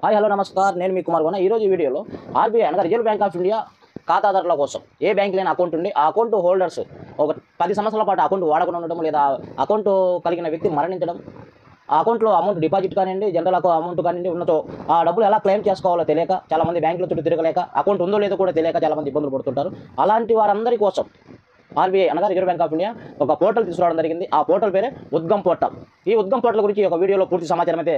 Hi hello namaskar, నేను మీ కుమార్ గోన. ఈరోజు వీడియోలో ఆర్బీఐ అనగా రిజర్వ్ బ్యాంక్ ఆఫ్ ఇండియా ఖాతాదారుల కోసం ఏ బ్యాంక్ లేని అకౌంట్ ఉండి ఆ అకౌంట్ హోల్డర్స్ ఒక 10 సంవత్సరాల పాటు అకౌంట్ వాడకుండా ఉండడం, లేదా అకౌంట్ కలిగిన వ్యక్తి మరణించడం, ఆ అకౌంట్లో అమౌంట్ డిపాజిట్ కానివ్వండి, జనరల్ అమౌంట్ కానివ్వండి ఉన్నతో ఆ డబ్బులు ఎలా క్లెయిమ్ చేసుకోవాలో తెలియక చాలామంది బ్యాంకుల చుట్టూ తిరగలేక, అకౌంట్ ఉందో లేదో కూడా తెలియక చాలామంది ఇబ్బందులు పడుతుంటారు. అలాంటి వారందరి కోసం ఆర్బీఐ అనగా రిజర్వ్ బ్యాంక్ ఆఫ్ ఇండియా ఒక పోర్టల్ తీసుకురావడం జరిగింది. ఆ పోర్టల్ పేరే ఉద్గమ్ పోర్టల్. ఈ ఉద్గమ్ పోర్టల్ గురించి ఒక వీడియోలో పూర్తి సమాచారం అయితే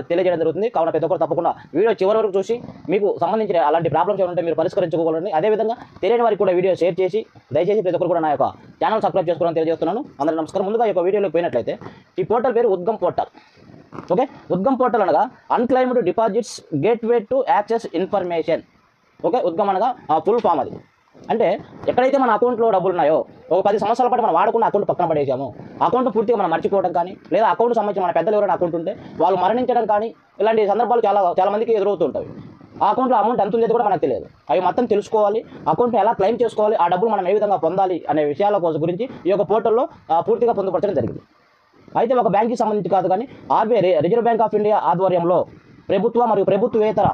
తెలియజేయడం జరుగుతుంది. కావున ప్రతి ఒక్కరు తప్పకుండా వీడియో చివరి వరకు చూసి మీకు సంబంధించిన అలాంటి ప్రాబ్లమ్స్ ఏమంటే మీరు పరిష్కరించుకోవాలని, అదేవిధంగా తెలియని వారికి కూడా వీడియో షేర్ చేసి దయచేసి ప్రతి ఒక్కరు కూడా నా యొక్క ఛానల్ సబ్స్క్రైబ్ చేసుకోవాలని తెలియజేస్తున్నాను. అందరికీ నమస్కారం. ముందుగా ఈ యొక్క వీడియోలోకి పోయినట్లయితే ఈ పోర్టల్ పేరు Udgam portal. Okay, Udgam portal అనగా unclaimed deposits gateway to access information. Okay, Udgam అనగా ఫుల్ ఫామ్. అది అంటే ఎక్కడైతే మన అకౌంట్లో డబ్బులు ఉన్నాయో ఒక 10 సంవత్సరాల పాటు మనం వాడుకున్న అకౌంట్ పక్కన పడేసాము, అకౌంట్ పూర్తిగా మనం మర్చిపోవడం కానీ, లేదా అకౌంట్ సంబంధించిన మన పెద్దలు ఎవరైనా అకౌంట్ ఉంటే వాళ్ళు మరణించడం కానీ, ఇలాంటి సందర్భాలు చాలా మందికి ఎదురవుతుంటాయి. ఆ అకౌంట్లో అమౌంట్ ఎంత ఉందో కూడా మనకు తెలియదు. అవి మొత్తం తెలుసుకోవాలి, అకౌంట్ ఎలా క్లెయిమ్ చేసుకోవాలి, ఆ డబ్బులు మనం ఏ విధంగా పొందాలి అనే విషయాల గురించి ఈ యొక్క పోర్టల్లో పూర్తిగా పొందుపరచడం జరిగింది. అయితే ఒక బ్యాంక్కి సంబంధించి కాదు కానీ RBI reserve bank of India ఆధ్వర్యంలో ప్రభుత్వ మరియు ప్రభుత్వేతర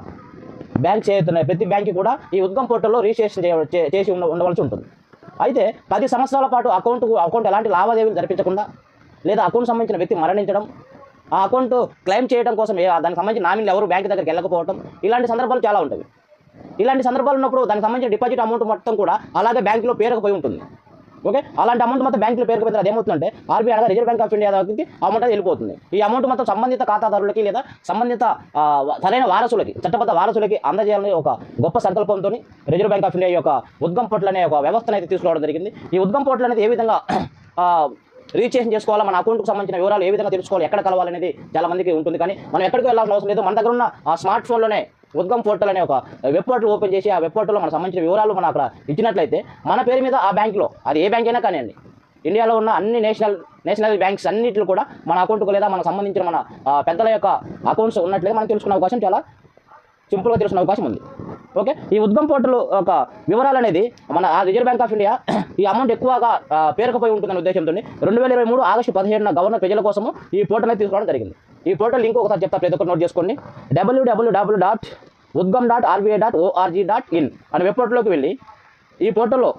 బ్యాంక్స్ ఏవైతున్నాయి ప్రతి బ్యాంక్ కూడా ఈ ఉద్గమ్ పోర్టల్లో రిజిస్ట్రేషన్ చేసి ఉండవలసి ఉంటుంది. అయితే 10 సంవత్సరాల పాటు అకౌంట్ ఎలాంటి లావాదేవీలు జరిపించకుండా, లేదా అకౌంట్ సంబంధించిన వ్యక్తి మరణించడం, ఆ అకౌంట్ క్లెయిమ్ చేయడం కోసం దానికి సంబంధించిన నామినీలు ఎవరు బ్యాంక్ దగ్గరికి వెళ్ళకపోవడం, ఇలాంటి సందర్భాలు చాలా ఉంటాయి. ఇలాంటి సందర్భాలు ఉన్నప్పుడు దానికి సంబంధించిన డిపాజిట్ అమౌంట్ మొత్తం కూడా అలాగే బ్యాంకులో పేరుకుపోయి ఉంటుంది. ఓకే, అలాంటి అమౌంట్ మొత్తం బ్యాంకులో పేరుకుపోతే అది ఏమవుతుందంటే ఆర్బీఐ అనగా రిజర్వ్ బ్యాంక్ ఆఫ్ ఇండియా దగ్గరికి అమౌంట్ అది వెళ్ళిపోతుంది. ఈ అమౌంట్ మొత్తం సంబంధిత ఖాతాదారులకి లేదా సంబంధిత సరైన వారసులకి, చట్టబద్ధ వారసులకి అందజేయాలని ఒక గొప్ప సంకల్పంతో రిజర్వ్ బ్యాంక్ ఆఫ్ ఇండియా యొక్క ఉద్గమ్ పోర్టల్ అనే ఒక వ్యవస్థను అయితే తీసుకురావడం జరిగింది. ఈ ఉద్గమ్ పోర్టల్ అనేది ఏ విధంగా రిజిస్ట్రేషన్ చేసుకోవాలా, మన అకౌంట్కి సంబంధించిన వివరాలు ఏ విధంగా తెలుసుకోవాలి, ఎక్కడ కలవాలనేది చాలా మందికి ఉంటుంది. కానీ మనం ఎక్కడికి వెళ్ళాల్సిన అవసరం లేదు. మన దగ్గర ఉన్న ఆ స్మార్ట్ ఫోన్లోనే ఉద్గమ్ పోర్టల్ అనే ఒక వెబ్ పోర్టల్ ఓపెన్ చేసి ఆ వెబ్ పోర్టల్లో మనకు సంబంధించిన వివరాలు మనం అక్కడ ఇచ్చినట్లయితే మన పేరు మీద ఆ బ్యాంక్లో, అది ఏ బ్యాంక్ అయినా కానివ్వండి, ఇండియాలో ఉన్న అన్ని నేషనల్ బ్యాంక్స్ అన్నింటిలో కూడా మన అకౌంట్కు లేదా మనకు సంబంధించిన మన పెద్దల యొక్క అకౌంట్స్ ఉన్నట్లయితే మనం తెలుసుకునే అవకాశం చాలా సింపుల్గా తెలుసుకునే అవకాశం ఉంది. ఓకే, ఈ ఉద్గమ్ పోర్టల్ ఒక వివరాలు అనేది మన రిజర్వ్ బ్యాంక్ ఆఫ్ ఇండియా ఈ అమౌంట్ ఎక్కువగా పేరుకుపోయి ఉంటుందనే ఉద్దేశంతో 2023 ఆగస్టు 17న గవర్నర్ ప్రజల కోసము ఈ పోర్టల్ అయితే తీసుకోవడం జరిగింది. ఈ పోర్టల్ లింక్ ఒకసారి చెప్తా, ప్రతి ఒక్కరు నోట్ చేసుకోండి. www.udgam.rbi.org.in అనే వెబ్ పోర్టల్లోకి వెళ్ళి ఈ పోర్టల్లో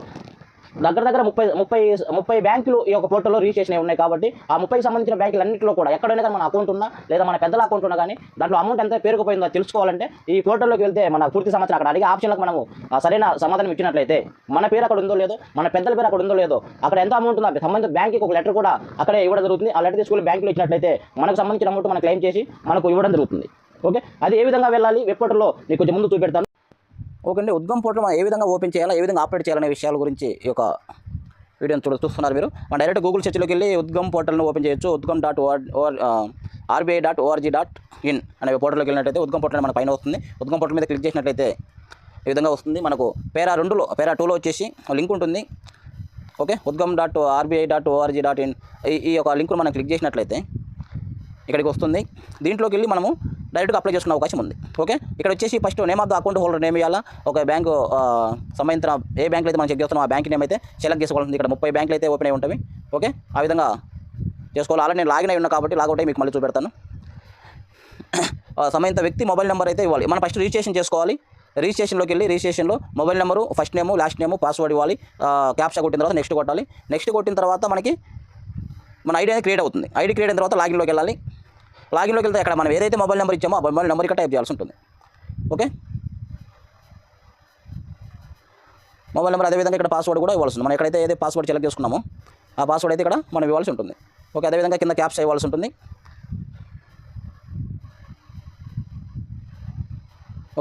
దగ్గర 30 బ్యాంకులు ఈ యొక్క పోర్టల్లో రిజిస్ట్రేషన్ ఉన్నాయి. కాబట్టి ఆ 30కి సంబంధించిన బ్యాంకులు అన్నింటిలో కూడా ఎక్కడైనా కానీ మన అకౌంట్ ఉన్నా, లేదా మన పెద్దల అకౌంట్ ఉన్నా కానీ దాంట్లో అమౌంట్ ఎంత పేరుకుపోయిందో తెలుసుకోవాలంటే ఈ పోర్టల్లోకి వెళ్తే మన పూర్తి సమాచారం అక్కడ అడిగే ఆప్షన్లకు మనము సరైన సమాధానం ఇచ్చినట్లయితే మన పేరు అక్కడ ఉందో లేదో, మన పెద్దల పేరు అక్కడ ఉందో లేదో, అక్కడ ఎంత అమౌంట్ ఉందో సంబంధించిన బ్యాంక్కి ఒక లెటర్ కూడా అక్కడే ఇవ్వడం జరుగుతుంది. ఆ లెటర్ తీసుకుని బ్యాంకులో ఇచ్చినట్లయితే మనకు సంబంధించిన అమౌంట్ మనం క్లెయిమ్ చేసి మనకు ఇవ్వడం జరుగుతుంది. ఓకే, అది ఏ విధంగా వెళ్ళాలి వెబ్ పోర్టల్లో మీకు కొంచెం ముందు చూపెడతాను. ఓకే అండి, ఉద్గమ్ పోర్టల్ మనం ఏ విధంగా ఓపెన్ చేయాలా, ఏ విధంగా ఆపరేట్ చేయాలనే విషయాల గురించి ఈ యొక్క వీడియోని చూస్తున్నారు మీరు. మనం డైరెక్ట్ గూగుల్ సెర్చ్లోకి వెళ్ళి ఉద్గమ్ పోర్టల్ని ఓపెన్ చేయొచ్చు. udgam.rbi.org.in అనే పోర్టల్లోకి వెళ్ళినట్లయితే ఉద్గమ్ పోర్టల్ మన పైన వస్తుంది. ఉద్గమ్ పోర్టల్ మీద క్లిక్ చేసినట్లయితే ఈ విధంగా వస్తుంది. మనకు పేరా 2లో వచ్చేసి లింక్ ఉంటుంది. ఓకే, udgam.rbi.org.in ఈ యొక్క లింక్ను మనం క్లిక్ చేసినట్లయితే ఇక్కడికి వస్తుంది. దీంట్లోకి వెళ్ళి మనము డైరెక్ట్గా అప్లై చేసుకునే అవకాశం ఉంది. ఓకే, ఇక్కడ వచ్చేసి first name of the account holder name ఇవ్వాలా, ఒక బ్యాంకు సంబంధించిన ఏ బ్యాంకులు అయితే మనం చెక్ చేస్తున్నాం ఆ బ్యాంక్ నేమ్ అయితే సెలెక్ట్ చేసుకోవాల్సింది. ఇక్కడ 30 బ్యాంకులు అయితే ఓపెన్ అయి ఉంటాయి. ఓకే, ఆ విధంగా చేసుకోవాలి. ఆల్రెడీ నేను లాగిన్ అయి ఉన్నా కాబట్టి లాగౌట్ అయ్యి మీకు మళ్ళీ చూపెడతాను. సంబంధిత వ్యక్తి మొబైల్ నెంబర్ అయితే ఇవ్వాలి. మనం ఫస్ట్ రిజిస్ట్రేషన్ చేసుకోవాలి. రిజిస్ట్రేషన్లోకి వెళ్ళి రిజిస్ట్రేషన్లో mobile number, first name, last name, password ఇవ్వాలి. క్యాప్చా కొట్టిన తర్వాత నెక్స్ట్ కొట్టాలి. నెక్స్ట్ కొట్టిన తర్వాత మనకి మన ఐడి అనేది క్రియేట్ అవుతుంది. ఐడి క్రియేట్ అయిన తర్వాత లాగిన్లోకి వెళ్ళాలి. లాగిన్లోకి వెళ్తే అక్కడ మనం ఏదైతే మొబైల్ నెంబర్ ఇచ్చామో ఆ మొబైల్ నెంబర్ ఇక్కడ టైప్ చేయాల్సి ఉంటుంది. ఓకే, మొబైల్ నెంబర్ అదేవిధంగా ఇక్కడ పాస్వర్డ్ కూడా ఇవ్వాల్సి ఉంటుంది. మనం ఎక్కడైతే ఏదైతే పాస్వర్డ్ సెలెక్ట్ చేసుకున్నామో ఆ పాస్వర్డ్ అయితే ఇక్కడ మనం ఇవ్వాల్సి ఉంటుంది. ఓకే, అదేవిధంగా కింద క్యాప్చా ఇవ్వాల్సి ఉంటుంది.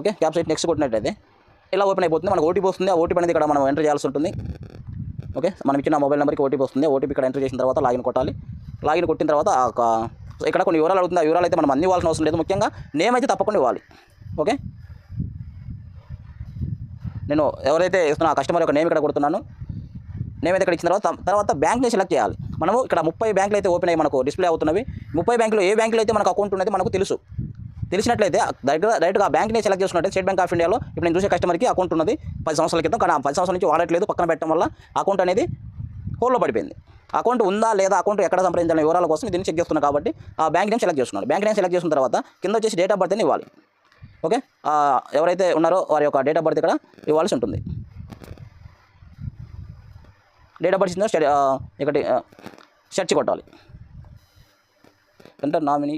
ఓకే, క్యాప్చా నెక్స్ట్ కొట్టినట్టయితే ఇలా ఓపెన్ అయిపోతుంది. మనకు ఓటీపీ వస్తుంది. ఆ ఓటీపీ అనేది ఇక్కడ మనం ఎంటర్ చేయాల్సి ఉంటుంది. ఓకే, మనం ఇచ్చిన మొబైల్ నెంబర్కి ఓటీపీ వస్తుంది. ఓటీపీ ఇక్కడ ఎంటర్ చేసిన తర్వాత లాగిన్ కొట్టాలి. లాగిన్ కొట్టిన తర్వాత ఇక్కడ కొన్ని వివరాలు అడుగుతుంది. ఆ వివరాలు అయితే మనం అన్ని ఇవ్వాల్సిన అవసరం లేదు. ముఖ్యంగా నేమ్ అయితే తప్పకుండా ఇవ్వాలి. ఓకే, నేను ఎవరైతే ఇస్తున్నా ఆ కస్టమర్ యొక్క నేమ్ ఇక్కడ కొడుతున్నాను. నేమ్ అయితే ఇక్కడ ఇచ్చిన తర్వాత బ్యాంక్ని సెలెక్ట్ చేయాలి. మనము ఇక్కడ 30 బ్యాంకులు అయితే ఓపెన్ అయ్యి మనకు డిస్ప్లే అవుతున్నవి. 30 బ్యాంకులు ఏ బ్యాంకులో అయితే మనకు అకౌంట్ ఉన్నది మనకు తెలిసినట్లయితే డైరెక్ట్గా ఆ బ్యాంక్ని సెలెక్ట్ చేసుకున్నట్లయితే స్టేట్ బ్యాంక్ ఆఫ్ ఇండియాలో ఇప్పుడు నేను చూసే కస్టమర్కి అకౌంట్ ఉన్నది 10 సంవత్సరాల క్రితం, కానీ 10 సంవత్సరాల నుంచి వాడట్లేదు. పక్కన పెట్టడం వల్ల అకౌంట్ అనేది హోల్డ్లో పడిపోయింది. అకౌంట్ ఉందా లేదా, అకౌంట్ ఎక్కడ సంప్రదించాలనే వివరాల కోసం దీన్ని చెక్ చేస్తున్నాను. కాబట్టి ఆ బ్యాంక్ నేమ్ సెలెక్ట్ చేసుకున్నాను. బ్యాంక్ నేమ్ సెలెక్ట్ చేసిన తర్వాత కింద వచ్చేసి డేట్ ఆఫ్ బర్త్ అని ఇవ్వాలి. ఓకే, ఎవరైతే ఉన్నారో వారి యొక్క డేట్ ఆఫ్ బర్త్ ఇక్కడ ఇవ్వాల్సి ఉంటుంది. డేట్ ఆఫ్ బర్త్ ఇచ్చిందో ఇక్కడ సెర్చ్ కొట్టాలి. Enter nominee.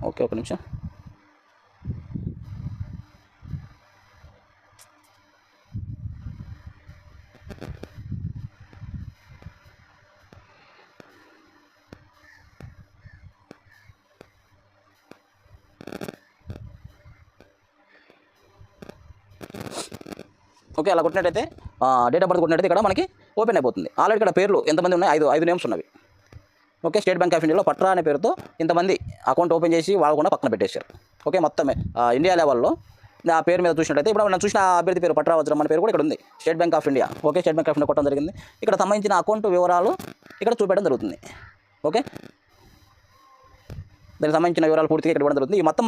ఓకే, ఒక నిమిషం. ఓకే, అలా కొట్టినట్టయితే డేట్ ఆఫ్ బర్త్ కొట్టినట్టయితే ఇక్కడ మనకి ఓపెన్ అయిపోతుంది. ఆల్రెడీ ఇక్కడ పేర్లు ఎంతమంది ఉన్నాయి? 5 నేమ్స్ ఉన్నవి. ఓకే, స్టేట్ బ్యాంక్ ఆఫ్ ఇండియాలో పట్రా అనే పేరుతో ఇంతమంది అకౌంట్ ఓపెన్ చేసి వాడకుండా పక్కన పెట్టేశారు. ఓకే, మొత్తమే ఇండియా లెవెల్లో ఆ పేరు మీద చూసినట్టయితే ఇప్పుడు మనం చూసిన అభ్యర్థి పేరు పట్రా వజ్రం అనే పేరు కూడా ఇక్కడ ఉంది, state bank of India. Okay, state bank of India కొట్టడం జరిగింది. ఇక్కడ సంబంధించిన అకౌంట్ వివరాలు ఇక్కడ చూపెట్టడం జరుగుతుంది. ఓకే, దానికి సంబంధించిన వివరాలు పూర్తిగా ఇక్కడ ఇవ్వడం జరుగుతుంది. ఈ మొత్తం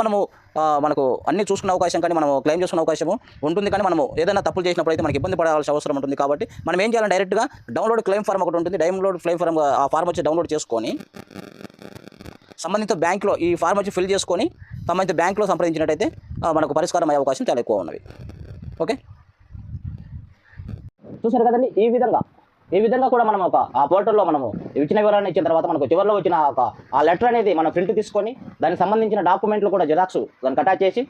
మనకు అన్ని చూసుకునే అవకాశం కానీ మనం క్లెయిమ్ చేసుకునే అవకాశం ఉంటుంది. కానీ మనం ఏదైనా తప్పులు చేసినప్పుడు అయితే మనకి ఇబ్బంది పడాల్సిన అవసరం ఉంటుంది. కాబట్టి మనం ఏం చేయాలంటే డైరెక్ట్గా డౌన్లోడ్ క్లెయిమ్ ఫార్మ్ ఒకటి ఉంటుంది. డౌన్లోడ్ క్లెయిమ్ ఫార్మ్, ఆ ఫార్మ్ వచ్చి డౌన్లోడ్ చేసుకొని సంబంధిత బ్యాంకులో ఈ ఫార్మ్ వచ్చి ఫిల్ చేసుకొని సంబంధిత బ్యాంకులో సంప్రదించినట్టయితే మనకు పరిష్కారం అయ్యే అవకాశం చాలా ఎక్కువ ఉన్నవి. ఓకే, చూసారు కదండి. ఈ విధంగా కూడా మనం ఆ పోర్టల్లో మనము ఇచ్చిన వివరాన్ని ఇచ్చిన తర్వాత మనకు చివరిలో వచ్చిన ఆ లెటర్ అనేది మనం ప్రింట్ తీసుకొని దానికి సంబంధించిన డాక్యుమెంట్లు కూడా జిరాక్స్ దానికి అటాచ్ చేసి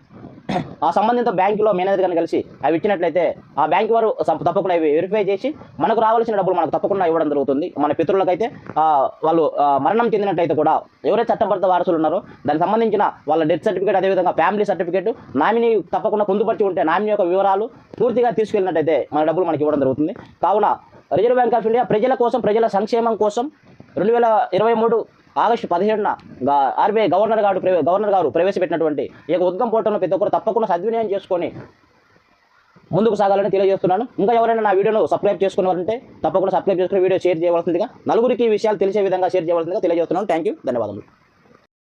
ఆ సంబంధిత బ్యాంకులో మేనేజర్ గారిని కలిసి అవి ఇచ్చినట్లయితే ఆ బ్యాంకు వారు తప్పకుండా వెరిఫై చేసి మనకు రావాల్సిన డబ్బులు మనకు తప్పకుండా ఇవ్వడం జరుగుతుంది. మన పితరులకైతే వాళ్ళు మరణం చెందినట్లయితే కూడా ఎవరైతే చట్టబద్ధ వారసులు ఉన్నారో దానికి సంబంధించిన వాళ్ళ డెత్ సర్టిఫికేట్, అదేవిధంగా ఫ్యామిలీ సర్టిఫికేట్, నామినీ తప్పకుండా పొందుపరిచి ఉంటే నామినీ యొక్క వివరాలు పూర్తిగా తీసుకెళ్ళినట్టయితే మన డబ్బులు మనకి ఇవ్వడం జరుగుతుంది. కావున రిజర్వ్ బ్యాంక్ ఆఫ్ ఇండియా ప్రజల కోసం, ప్రజల సంక్షేమం కోసం 2023 ఆగస్టు 17న ఆర్బీఐ గవర్నర్ గారు ప్రవేశపెట్టినటువంటి ఈ యొక్క ఉద్గమ్ పోర్టల్ను ప్రతి ఒక్కరు తప్పకుండా సద్వినియోగం చేసుకొని ముందుకు సాగాలని తెలియజేస్తున్నాను. ఇంకా ఎవరైనా నా వీడియోను సబ్స్క్రైబ్ చేసుకున్నారంటే తప్పకుండా సబ్స్క్రైబ్ చేసుకుని వీడియో షేర్ చేయవలసిందిగా, నలుగురికి ఈ విషయాలు తెలిసే విధంగా షేర్ చేయవలసిందిగా తెలియజేస్తున్నాను. థ్యాంక్ యూ, ధన్యవాదములు.